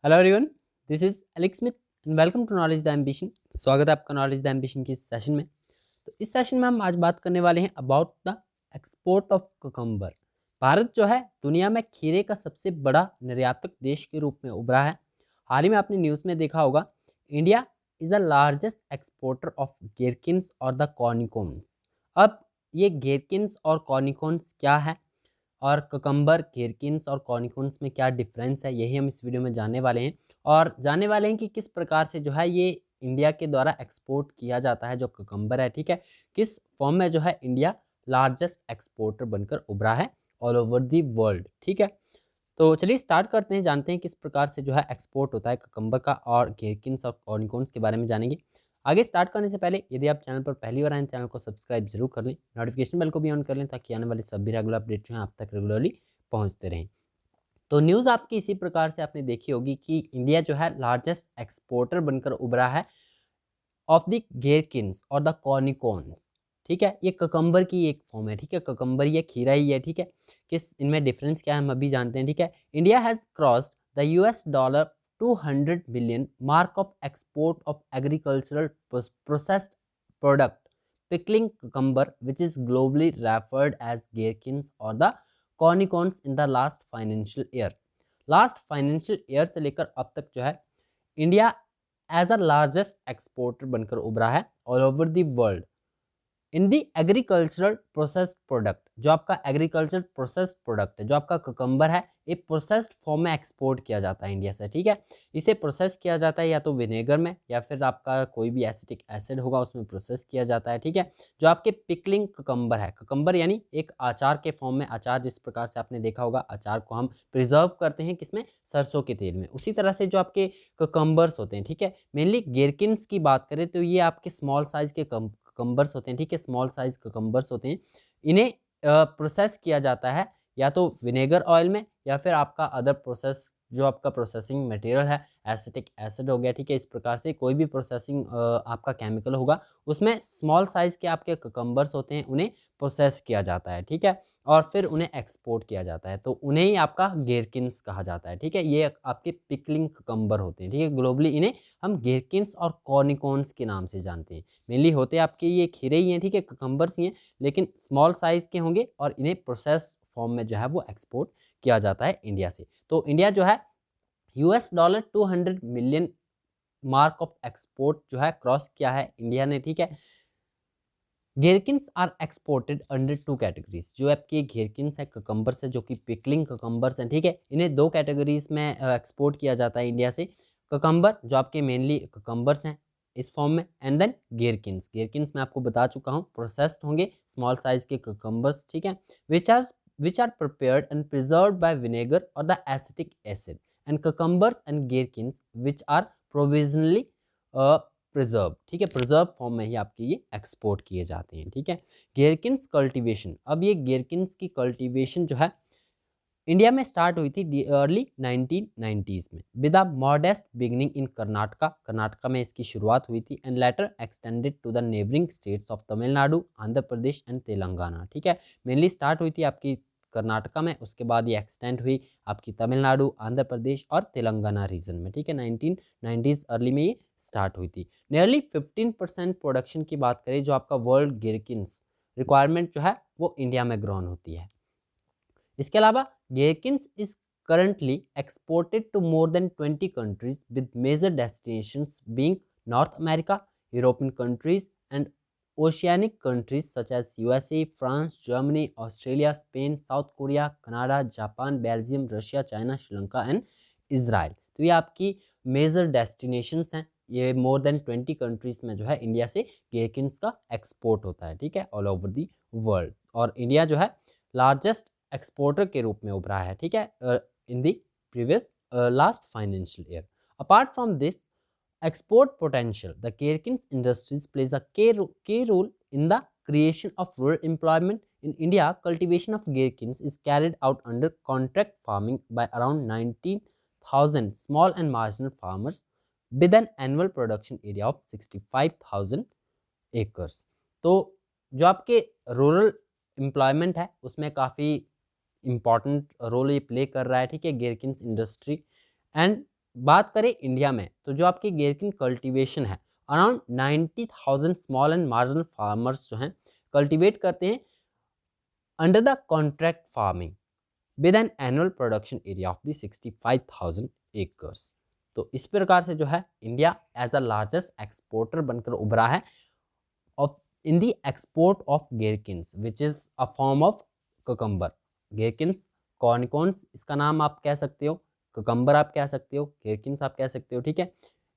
Hello everyone, this is Alex Smith and welcome to knowledge the ambition. स्वागत है आपका knowledge the ambition की इस सेशन में। तो इस सेशन में हम आज बात करने वाले हैं about the export of cucumber. Bharat जो है दुनिया में खीरे का सबसे बड़ा निर्यातक देश के रूप में उभरा है। हाल ही में आपने न्यूज़ में देखा होगा, India is the largest exporter of gherkins और द कॉर्निकोन्स। अब ये गेरकिन्स और कॉर्निकोन्स क्या है और कुकम्बर, गेरकिन्स और कॉर्निकोन्स में क्या डिफरेंस है, यही हम इस वीडियो में जानने वाले हैं। और जानने वाले हैं कि किस प्रकार से जो है ये इंडिया के द्वारा एक्सपोर्ट किया जाता है जो कुकम्बर है, ठीक है। किस फॉर्म में जो है इंडिया लार्जेस्ट एक्सपोर्टर बनकर उभरा है ऑल ओवर दी वर्ल्ड, ठीक है। तो चलिए स्टार्ट करते हैं, जानते हैं किस प्रकार से जो है एक्सपोर्ट होता है कुकम्बर का, और गेरकिन्स और कॉर्निकोन्स के बारे में जानेंगे। आगे स्टार्ट करने से पहले यदि आप चैनल पर पहली बार आए, चैनल को सब्सक्राइब जरूर कर लें, नोटिफिकेशन बेल को भी ऑन कर लें ताकि आने वाले सभी रेगुलर अपडेट जो हैं आप तक रेगुलरली पहुंचते रहें। तो न्यूज़ आपकी इसी प्रकार से आपने देखी होगी कि इंडिया जो है लार्जेस्ट एक्सपोर्टर बनकर उभरा है ऑफ द गेरकिन्स और द कॉर्निकोन्स, ठीक है। ये ककम्बर की एक फॉर्म है, ठीक है। ककम्बर ये खीरा ही है, ठीक है। किस इनमें डिफरेंस क्या है हम अभी जानते हैं, ठीक है। India has crossed the US$ 200 billion mark of export of agricultural processed product pickling cucumber, which is globally referred as gherkins or the cornicones in the last financial year। Last financial year से लेकर अब तक जो है India as a largest exporter बनकर उभरा है all over the world in the agricultural processed product. जो आपका एग्रीकल्चर प्रोसेस्ड प्रोडक्ट है, जो आपका कुकम्बर है, ये प्रोसेस्ड फॉर्म में एक्सपोर्ट किया जाता है इंडिया से, ठीक है। इसे प्रोसेस किया जाता है या तो विनेगर में या फिर आपका कोई भी एसिटिक एसिड होगा उसमें प्रोसेस किया जाता है, ठीक है। जो आपके पिकलिंग कुकम्बर है, कुकम्बर यानी एक अचार के फॉर्म में, अचार जिस प्रकार से आपने देखा होगा अचार को हम प्रिजर्व करते हैं किसमें, सरसों के तेल में, उसी तरह से जो आपके कुकम्बर्स होते हैं, ठीक है। मेनली गेरकिन्स की बात करें तो ये आपके स्मॉल साइज के ककम्बर्स होते हैं, ठीक है। स्मॉल साइज ककम्बर्स होते हैं, इन्हें प्रोसेस किया जाता है या तो विनेगर ऑयल में या फिर आपका अदर प्रोसेस जो आपका प्रोसेसिंग मटेरियल है, एसिटिक एसिड हो गया, ठीक है। इस प्रकार से कोई भी प्रोसेसिंग आपका केमिकल होगा उसमें स्मॉल साइज के आपके ककम्बर्स होते हैं, उन्हें प्रोसेस किया जाता है, ठीक है। और फिर उन्हें एक्सपोर्ट किया जाता है तो उन्हें ही आपका गेरकिन्स कहा जाता है, ठीक है। ये आपके पिकलिंग ककम्बर होते हैं, ठीक है। ग्लोबली इन्हें हम गेरकिन्स और कॉर्निकोन्स के नाम से जानते हैं। मेनली होते आपके ये खीरे ही हैं, ठीक है, ककम्बर्स ही हैं, लेकिन स्मॉल साइज़ के होंगे और इन्हें प्रोसेस फॉर्म में जो है वो एक्सपोर्ट किया जाता है इंडिया से। तो इंडिया जो है $200 मिलियन मार्क ऑफ एक्सपोर्ट जो है क्रॉस किया है इंडिया ने, ठीक है। Gherkins are exported under two categories. जो आपके गेरकिन्स है ककम्बर्स है, जो कि पिकलिंग ककम्बर्स हैं, ठीक है, इन्हें दो कैटेगरीज में एक्सपोर्ट किया जाता है इंडिया से। ककम्बर जो आपके मेनली ककम्बर्स हैं इस फॉर्म में, एंड देन गेरकिन्स। गेरकिन्स मैं आपको बता चुका हूँ प्रोसेस्ड होंगे स्मॉल साइज के ककम्बर्स, ठीक है, which are prepared and preserved by vinegar और the acetic acid, and cucumbers and gherkins which are provisionally preserve, ठीक है। प्रिजर्व फॉर्म में ही आपके ये एक्सपोर्ट किए जाते हैं, ठीक है। गेरकिन्स कल्टीवेशन, अब ये गेरकिन्स की कल्टीवेशन जो है इंडिया में स्टार्ट हुई थी अर्ली 1990s में with a modest beginning in Karnataka. Karnataka में इसकी शुरुआत हुई थी and later extended to the neighbouring states of Tamil Nadu, Andhra Pradesh and Telangana, ठीक है। मेनली स्टार्ट हुई थी आपकी कर्नाटका में, उसके बाद ये एक्सटेंड हुई आपकी तमिलनाडु, आंध्र प्रदेश और तेलंगाना रीजन में, ठीक है। 1990s अर्ली में ये स्टार्ट हुई थी। नियरली 15% प्रोडक्शन की बात करें जो आपका वर्ल्ड गेरकिन्स रिक्वायरमेंट जो है वो इंडिया में ग्रोन होती है। इसके अलावा गेरकिन्स is currently exported to more than 20 countries with major destinations being North America, European countries and oceanic countries such as USA, France, Germany, Australia, Spain, South Korea, Canada, Japan, Belgium, Russia, China, Sri Lanka and Israel। तो ये आपकी major destinations हैं, ये more than 20 countries में जो है India से गेरकिन्स का एक्सपोर्ट होता है, ठीक है, ऑल ओवर दी वर्ल्ड। और इंडिया जो है लार्जेस्ट एक्सपोर्टर के रूप में उभरा है, ठीक है, in the previous last financial year। Apart from this export potential, the Gherkins industries plays a key role in the creation of rural employment. In India, cultivation of gherkins is carried out under contract farming by around 19,000 small and marginal farmers with an annual production area of 65,000 acres। तो जो आपके rural employment है उसमें काफ़ी important role ये play कर रहा है, ठीक है, गेरकिन्स इंडस्ट्री। एंड बात करें इंडिया में तो जो आपकी गेरकिन कल्टीवेशन है around 90,000 small and marginal farmers जो हैं कल्टीवेट करते हैं under the contract farming with an annual production area of the 65,000 acres. तो इस प्रकार से जो है India as a largest exporter बनकर उभरा है of in the export of gherkins which is a form of cucumber. Gherkins cornichons इसका नाम आप कह सकते हो, कुकम्बर आप कह सकते हो, गेरकिन्स आप कह सकते हो, ठीक है।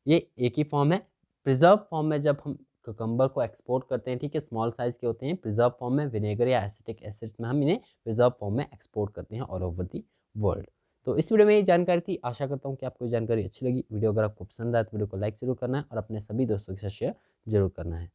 ये एक ही फॉर्म है। प्रिजर्व फॉर्म में जब हम कुकम्बर को एक्सपोर्ट करते हैं, ठीक है, स्मॉल साइज के होते हैं। प्रिजर्व फॉर्म में विनेगर या एसिटिक एसिड्स में हम इन्हें प्रिजर्व फॉर्म में एक्सपोर्ट करते हैं ऑल ओवर दी वर्ल्ड। तो इस वीडियो में ये जानकारी थी। आशा करता हूँ कि आपको जानकारी अच्छी लगी। वीडियो अगर आपको पसंद आए तो वीडियो को लाइक जरूर करना है और अपने सभी दोस्तों के साथ शेयर जरूर करना है।